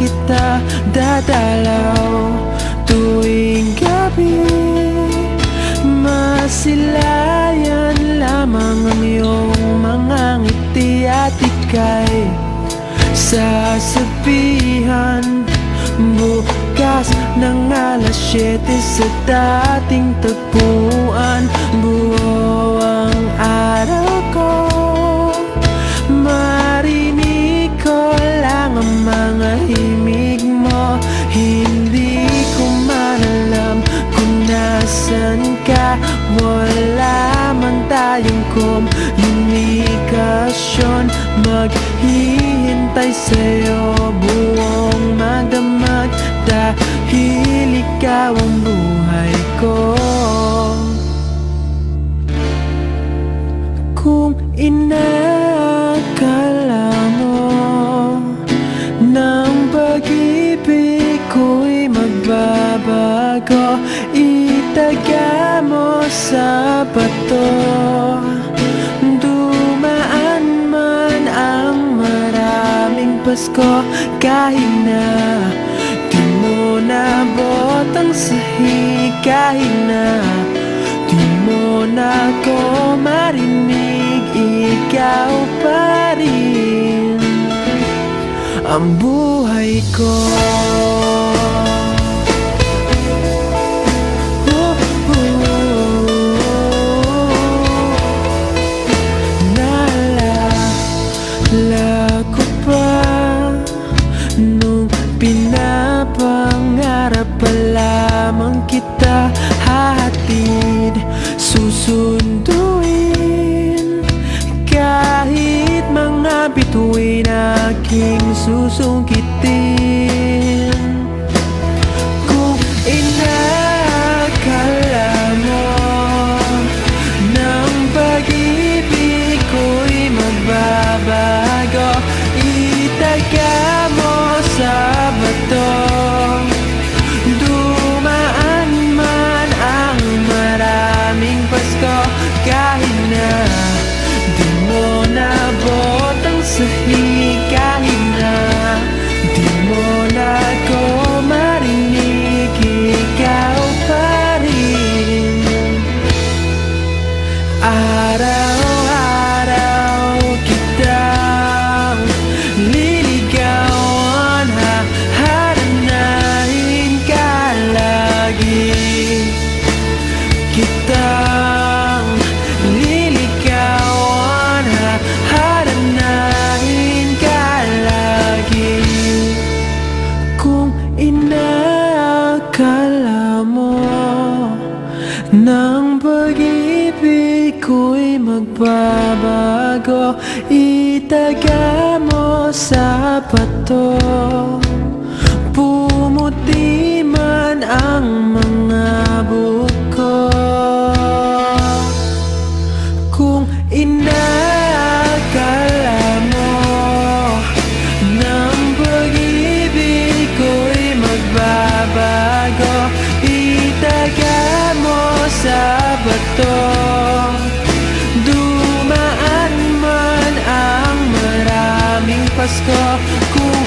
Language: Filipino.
kita dadalaw tuwing gabi. Masilayan lamang ang iyong mga ngiti at ika'y sasabihan bukas ng alas 7 sa dating tagpuan. Buo ang araw ko, marinig ko lang ang mga himig mo. Hindi ko man alam kung nasan ka, wala man tayong komunikasyon. Maghihintay sa'yo buong magdamag, dahil ikaw ang buhay ko. Kung inakala mo ng pag-ibig ko'y magbabago, itaga mo sa bato. Dumaan man ang maraming Pasko, kahit na di mo nabot ang sahig, kahit na di mo na ko marinig, ikaw pa rin ang buhay ko. Naalala ko pa nung pinapangarap pa lamang kita, hatid susunduin, kahit mga bituin aking susungkitin. Kung inakala mo ng pag-ibig ko'y magbabago, itaga mo sa bato. Dumaan man ang maraming Pasko, kahit na di mo nabot ang sahig, kahit na di mo na ko marinig, ikaw pa rin. Araw-araw kitang liligawan, haharanahin ka lagi. Kitang liligawan, haharanahin ka lagi. Kung inakala mo ng pag-ibig ko'y magbabago, itaga mo sa bato. Pumuti man ang mga buko, kung inakala mo ng pag-ibig ko'y magbabago, itaga mo sa bato. Dumaan man ang maraming Pasko, kung